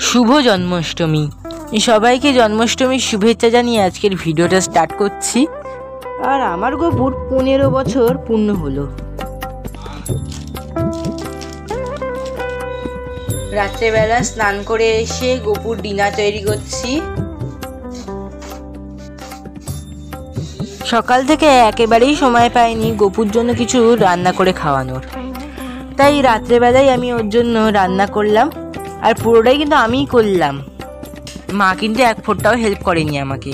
শুভ জন্মাষ্টমী। সবাইকে জন্মাষ্টমীর শুভেচ্ছা জানিয়ে আজকের ভিডিওটা স্টার্ট করছি। আর আমার গোপুর 15 বছর পূর্ণ হলো। রাত্রেবেলা স্নান করে এসে গোপুর ডিনার তৈরি করছি। সকাল থেকে একেবারেই সময় পাইনি গোপুর জন্য কিছু রান্না করে খাওয়ানোর, তাই রাত্রেবেলায় আমি ওর জন্য রান্না করলাম। আর পুরোটাই কিন্তু আমিই করলাম, মা কিন্তু এক ফোঁটাও হেল্প করেনি আমাকে।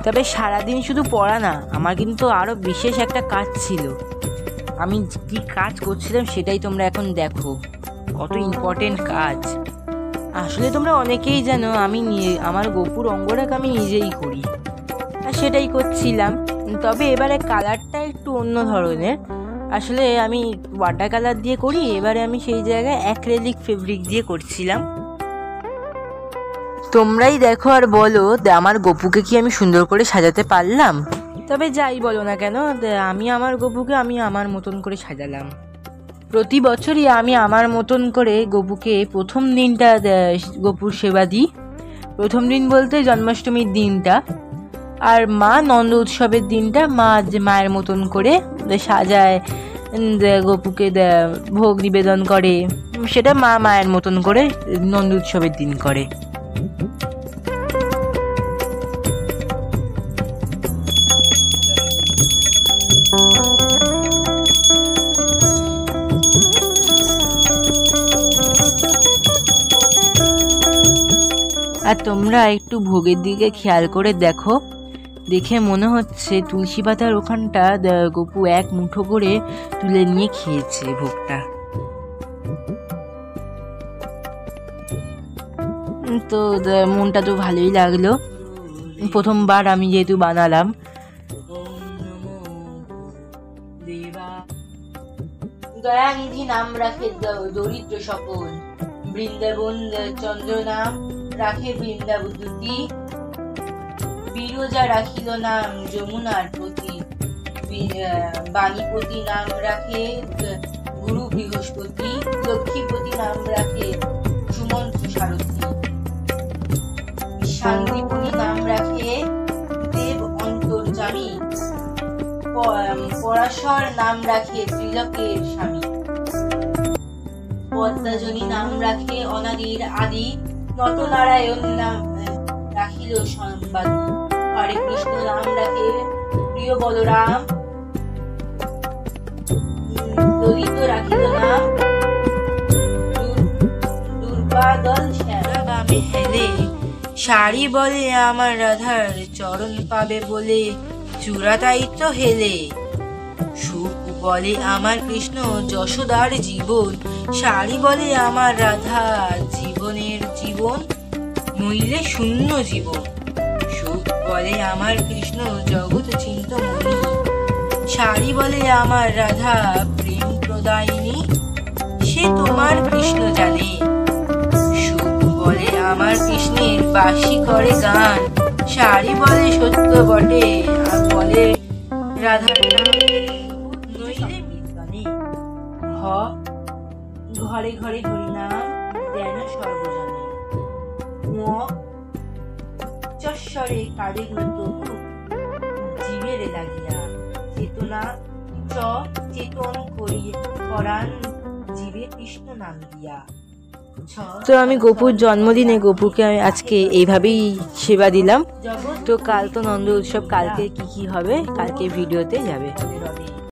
তবে সারাদিন শুধু পড়া না, আমার কিন্তু আরও বিশেষ একটা কাজ ছিল। আমি কি কাজ করছিলাম সেটাই তোমরা এখন দেখো, কত ইম্পর্টেন্ট কাজ। আসলে তোমরা অনেকেই জানো আমি আমার গোপুর অঙ্গরাগ আমি নিজেই করি, আর সেটাই করছিলাম। তবে এবারে কালারটা একটু অন্য ধরনের। আসলে আমি ওয়াটার কালার দিয়ে করি, এবারে আমি সেই জায়গায় অ্যাক্রেলিক ফেব্রিক দিয়ে করছিলাম। তোমরাই দেখো আর বলো আমার গপুকে কি আমি সুন্দর করে সাজাতে পারলাম? তবে যাই বলো না কেন, আমি আমার গপুকে আমি আমার মতন করে সাজালাম। প্রতি বছরই আমি আমার মতন করে গপুকে প্রথম দিনটা গপুর সেবা দিই। প্রথম দিন বলতে জন্মাষ্টমীর দিনটা, আর মা নন্দ উৎসবের দিনটা মায়ের মতন করে সাজায়, গপুকে ভোগ নিবেদন করে। সেটা মায়ের মতন করে নন্দ উৎসবের দিন করে। আর তোমরা একটু ভোগের দিকে খেয়াল করে দেখো, দেখে মনে হচ্ছে তুলসী পাতার ওখানটা গপু এক মুঠো করে তুলে নিয়ে খেয়েছে ভোগটা। তো মনটা তো ভালোই লাগলো, প্রথমবার আমি যেহেতু বানালাম। দয়ানিধি নাম রাখে দরিদ্র সকল, বৃন্দাবন চন্দ্র নাম রাখে বৃন্দাবতী, বিরজা রাখিল নাম যমুনার প্রতি, বাণীপতি নাম রাখে গুরু বৃহস্পতি, লক্ষ্মীপতি নাম রাখে সুমন্ত সারথী, শান্তিপুনি নাম রাখে দেব অন্তর্যামী, পরাশর নাম রাখে ত্রিলোকের স্বামী, পদ্মাজনী নাম রাখে অনাদির আদি, নটনারায়ণ নাম রাখিল সংবাদী, হরে কৃষ্ণ নাম রাখে প্রিয় বলরাম, ললিত রাখিল নাম দুর্বাদল শ্যামে হেলে, শাড়ি বলে আমার রাধার চরণ পাবে বলে চূড়াতাই তো হেলে, সুখ বলে আমার কৃষ্ণ যশোদার জীবন, শাড়ি বলে আমার রাধা জীবনের জীবন নইলে শূন্য জীবন, সুখ বলে আমার কৃষ্ণ জগৎ চিন্তমণি, শাড়ি বলে আমার রাধা প্রেম প্রদায়িনী, সে তোমার কৃষ্ণ জানে, সুখ বলে আমার কৃষ্ণের বাসি করে গান, শাড়ি বলে সত্য বটে আর বলে রাধা নইলে বিদ্বানে, ঘরে ঘরে হরিনাম দেন সর্বজনে, উচ্চস্বরে কাঁদে প্রভু জীবের লাগিয়া, চেতনা চেতন করান জীবে কৃষ্ণ নাম দিয়া। তো আমি গপুর জন্মদিনে গপুকে আমি আজকে এইভাবেই সেবা দিলাম। তো কাল তো নন্দ উৎসব, কালকে কি হবে কালকে ভিডিওতে যাবে।